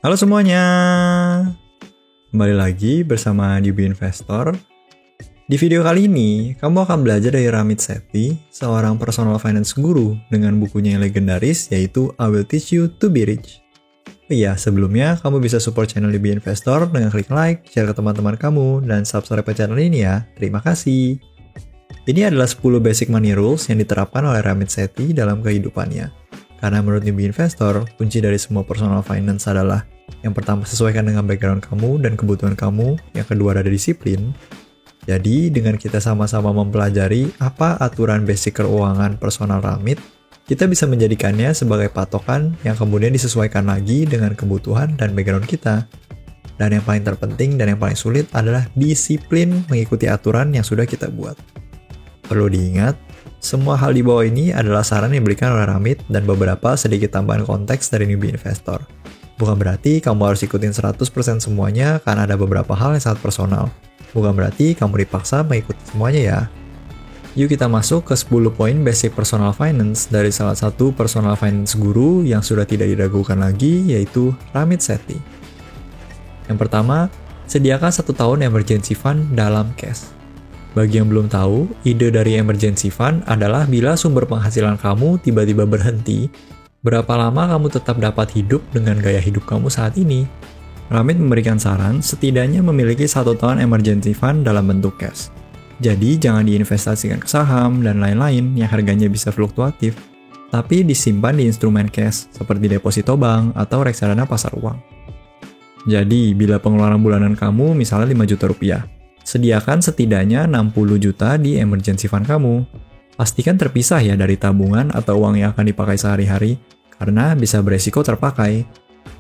Halo semuanya, kembali lagi bersama Newbie Investor. Di video kali ini, kamu akan belajar dari Ramit Sethi, seorang personal finance guru dengan bukunya yang legendaris yaitu I Will Teach You to Be Rich. Iya, sebelumnya kamu bisa support channel Newbie Investor dengan klik like, share ke teman-teman kamu, dan subscribe ke channel ini ya. Terima kasih. Ini adalah 10 basic money rules yang diterapkan oleh Ramit Sethi dalam kehidupannya. Karena menurut Newbie Investor, kunci dari semua personal finance adalah yang pertama, sesuaikan dengan background kamu dan kebutuhan kamu. Yang kedua, ada disiplin. Jadi, dengan kita sama-sama mempelajari apa aturan basic keuangan personal Ramit, kita bisa menjadikannya sebagai patokan yang kemudian disesuaikan lagi dengan kebutuhan dan background kita. Dan yang paling terpenting dan yang paling sulit adalah disiplin mengikuti aturan yang sudah kita buat. Perlu diingat, semua hal di bawah ini adalah saran yang diberikan oleh Ramit dan beberapa sedikit tambahan konteks dari Newbie Investor. Bukan berarti kamu harus ikutin 100% semuanya karena ada beberapa hal yang sangat personal. Bukan berarti kamu dipaksa mengikuti semuanya ya. Yuk kita masuk ke 10 poin basic personal finance dari salah satu personal finance guru yang sudah tidak diragukan lagi, yaitu Ramit Sethi. Yang pertama, sediakan 1 tahun emergency fund dalam cash. Bagi yang belum tahu, ide dari emergency fund adalah bila sumber penghasilan kamu tiba-tiba berhenti, berapa lama kamu tetap dapat hidup dengan gaya hidup kamu saat ini? Ramit memberikan saran setidaknya memiliki 1 tahun emergency fund dalam bentuk cash. Jadi jangan diinvestasikan ke saham dan lain-lain yang harganya bisa fluktuatif, tapi disimpan di instrumen cash seperti deposito bank atau reksadana pasar uang. Jadi bila pengeluaran bulanan kamu misalnya 5 juta rupiah, sediakan setidaknya 60 juta di emergency fund kamu. Pastikan terpisah ya dari tabungan atau uang yang akan dipakai sehari-hari, karena bisa beresiko terpakai.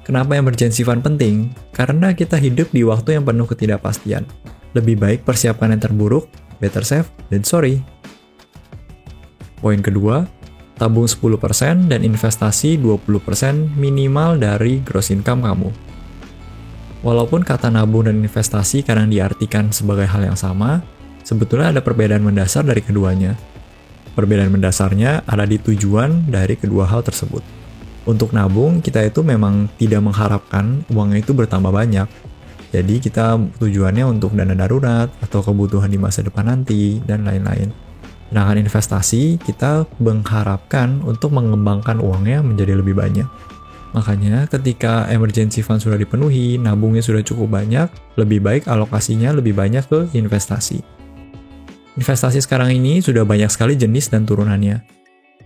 Kenapa emergency fund penting? Karena kita hidup di waktu yang penuh ketidakpastian. Lebih baik persiapkan yang terburuk, better safe than sorry. Poin kedua, tabung 10% dan investasi 20% minimal dari gross income kamu. Walaupun kata nabung dan investasi kadang diartikan sebagai hal yang sama, sebetulnya ada perbedaan mendasar dari keduanya. Perbedaan mendasarnya ada di tujuan dari kedua hal tersebut. Untuk nabung, kita itu memang tidak mengharapkan uangnya itu bertambah banyak. Jadi kita tujuannya untuk dana darurat atau kebutuhan di masa depan nanti, dan lain-lain. Sedangkan investasi, kita mengharapkan untuk mengembangkan uangnya menjadi lebih banyak. Makanya ketika emergency fund sudah dipenuhi, nabungnya sudah cukup banyak, lebih baik alokasinya lebih banyak ke investasi. Investasi sekarang ini sudah banyak sekali jenis dan turunannya.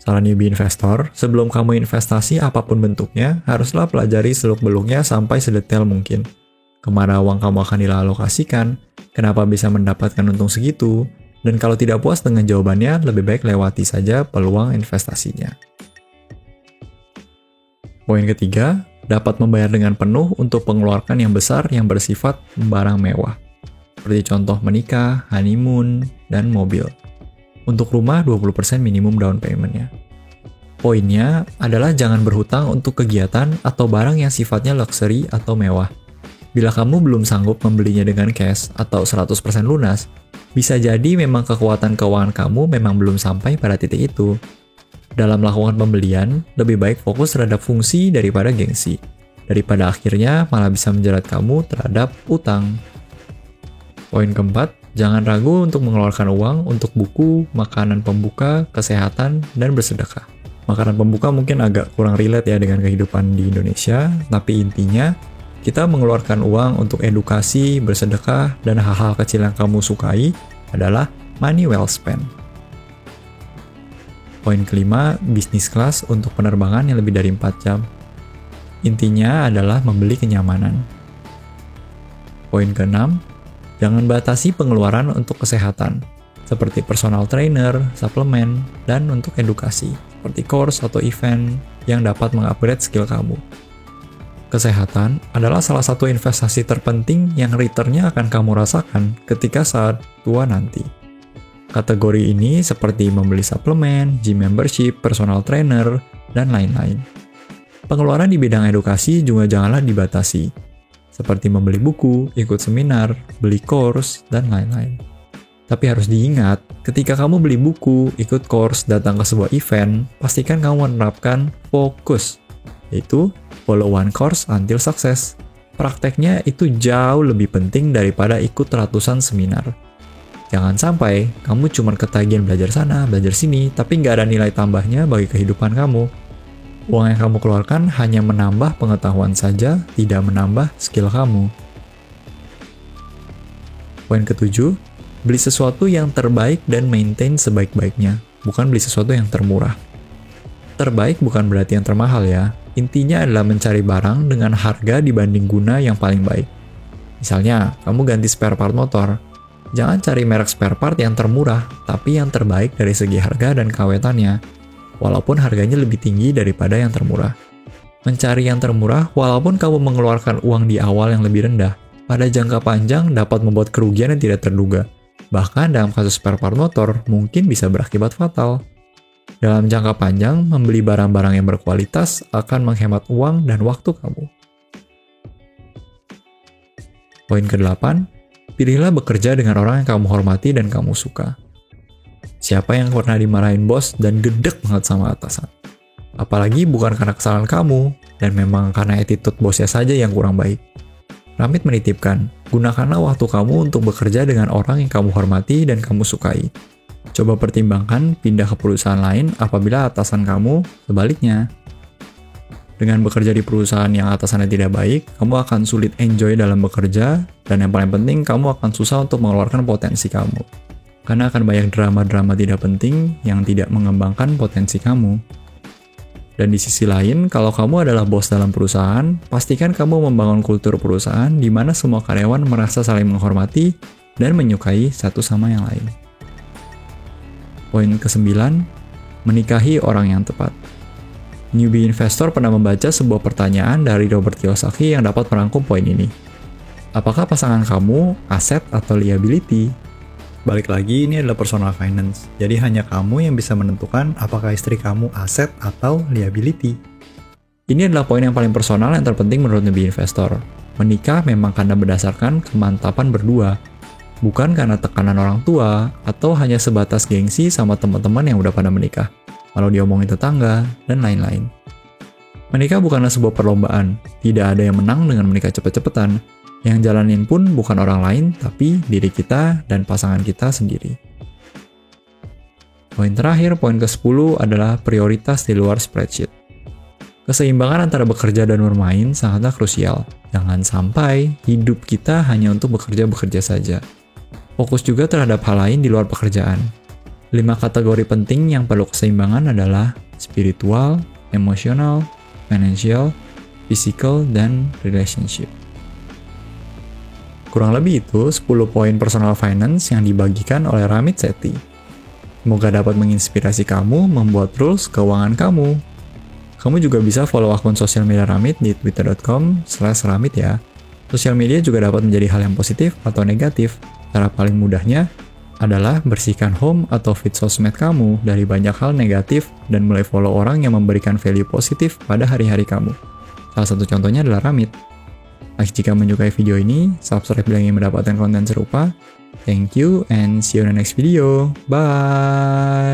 Saran Newbie Investor, sebelum kamu investasi apapun bentuknya, haruslah pelajari seluk-beluknya sampai sedetail mungkin. Kemana uang kamu akan dialokasikan, kenapa bisa mendapatkan untung segitu, dan kalau tidak puas dengan jawabannya, lebih baik lewati saja peluang investasinya. Poin ketiga, dapat membayar dengan penuh untuk pengeluaran yang besar yang bersifat barang mewah. Seperti contoh menikah, honeymoon, dan mobil. Untuk rumah, 20% minimum down payment-nya. Poinnya adalah jangan berhutang untuk kegiatan atau barang yang sifatnya luxury atau mewah. Bila kamu belum sanggup membelinya dengan cash atau 100% lunas, bisa jadi memang kekuatan keuangan kamu memang belum sampai pada titik itu. Dalam melakukan pembelian, lebih baik fokus terhadap fungsi daripada gengsi, daripada akhirnya malah bisa menjerat kamu terhadap utang. Poin keempat, jangan ragu untuk mengeluarkan uang untuk buku, makanan pembuka, kesehatan, dan bersedekah. Makanan pembuka mungkin agak kurang relate ya dengan kehidupan di Indonesia, tapi intinya, kita mengeluarkan uang untuk edukasi, bersedekah, dan hal-hal kecil yang kamu sukai adalah money well spent. Poin kelima, bisnis kelas untuk penerbangan yang lebih dari 4 jam. Intinya adalah membeli kenyamanan. Poin keenam, jangan batasi pengeluaran untuk kesehatan, seperti personal trainer, suplemen, dan untuk edukasi, seperti course atau event yang dapat mengupgrade skill kamu. Kesehatan adalah salah satu investasi terpenting yang return-nya akan kamu rasakan ketika saat tua nanti. Kategori ini seperti membeli suplemen, gym membership, personal trainer, dan lain-lain. Pengeluaran di bidang edukasi juga janganlah dibatasi, seperti membeli buku, ikut seminar, beli course, dan lain-lain. Tapi harus diingat, ketika kamu beli buku, ikut course, datang ke sebuah event, pastikan kamu menerapkan fokus, yaitu follow one course until success. Prakteknya itu jauh lebih penting daripada ikut ratusan seminar. Jangan sampai kamu cuma ketagihan belajar sana, belajar sini, tapi nggak ada nilai tambahnya bagi kehidupan kamu. Uang yang kamu keluarkan hanya menambah pengetahuan saja, tidak menambah skill kamu. Poin ketujuh, beli sesuatu yang terbaik dan maintain sebaik-baiknya, bukan beli sesuatu yang termurah. Terbaik bukan berarti yang termahal ya. Intinya adalah mencari barang dengan harga dibanding guna yang paling baik. Misalnya, kamu ganti spare part motor. Jangan cari merek spare part yang termurah, tapi yang terbaik dari segi harga dan keawetannya, walaupun harganya lebih tinggi daripada yang termurah. Mencari yang termurah, walaupun kamu mengeluarkan uang di awal yang lebih rendah, pada jangka panjang dapat membuat kerugian yang tidak terduga. Bahkan dalam kasus spare part motor, mungkin bisa berakibat fatal. Dalam jangka panjang, membeli barang-barang yang berkualitas akan menghemat uang dan waktu kamu. Poin ke-8, pilihlah bekerja dengan orang yang kamu hormati dan kamu suka. Siapa yang pernah dimarahin bos dan gedek banget sama atasan? Apalagi bukan karena kesalahan kamu, dan memang karena attitude bosnya saja yang kurang baik. Ramit menitipkan, gunakanlah waktu kamu untuk bekerja dengan orang yang kamu hormati dan kamu sukai. Coba pertimbangkan pindah ke perusahaan lain apabila atasan kamu sebaliknya. Dengan bekerja di perusahaan yang atasannya tidak baik, kamu akan sulit enjoy dalam bekerja, dan yang paling penting, kamu akan susah untuk mengeluarkan potensi kamu. Karena akan banyak drama-drama tidak penting yang tidak mengembangkan potensi kamu. Dan di sisi lain, kalau kamu adalah bos dalam perusahaan, pastikan kamu membangun kultur perusahaan di mana semua karyawan merasa saling menghormati dan menyukai satu sama yang lain. Poin ke-9, menikahi orang yang tepat. Newbie Investor pernah membaca sebuah pertanyaan dari Robert Kiyosaki yang dapat merangkum poin ini. Apakah pasangan kamu aset atau liability? Balik lagi, ini adalah personal finance. Jadi hanya kamu yang bisa menentukan apakah istri kamu aset atau liability. Ini adalah poin yang paling personal yang terpenting menurut newbie investor. Menikah memang karena berdasarkan kemantapan berdua, bukan karena tekanan orang tua atau hanya sebatas gengsi sama teman-teman yang udah pada menikah, lalu diomongin tetangga, dan lain-lain. Menikah bukanlah sebuah perlombaan, tidak ada yang menang dengan menikah cepet-cepetan. Yang jalanin pun bukan orang lain, tapi diri kita dan pasangan kita sendiri. Poin terakhir, poin ke-10 adalah prioritas di luar spreadsheet. Keseimbangan antara bekerja dan bermain sangatlah krusial. Jangan sampai hidup kita hanya untuk bekerja-bekerja saja. Fokus juga terhadap hal lain di luar pekerjaan. 5 kategori penting yang perlu keseimbangan adalah spiritual, emosional, financial, physical, dan relationship. Kurang lebih itu 10 poin personal finance yang dibagikan oleh Ramit Sethi. Semoga dapat menginspirasi kamu membuat rules keuangan kamu. Kamu juga bisa follow akun sosial media Ramit di twitter.com/ramit ya. Sosial media juga dapat menjadi hal yang positif atau negatif. Cara paling mudahnya adalah bersihkan home atau feed sosmed kamu dari banyak hal negatif dan mulai follow orang yang memberikan value positif pada hari-hari kamu. Salah satu contohnya adalah Ramit. Jika menyukai video ini, subscribe bila ingin mendapatkan konten serupa. Thank you and see you in the next video. Bye!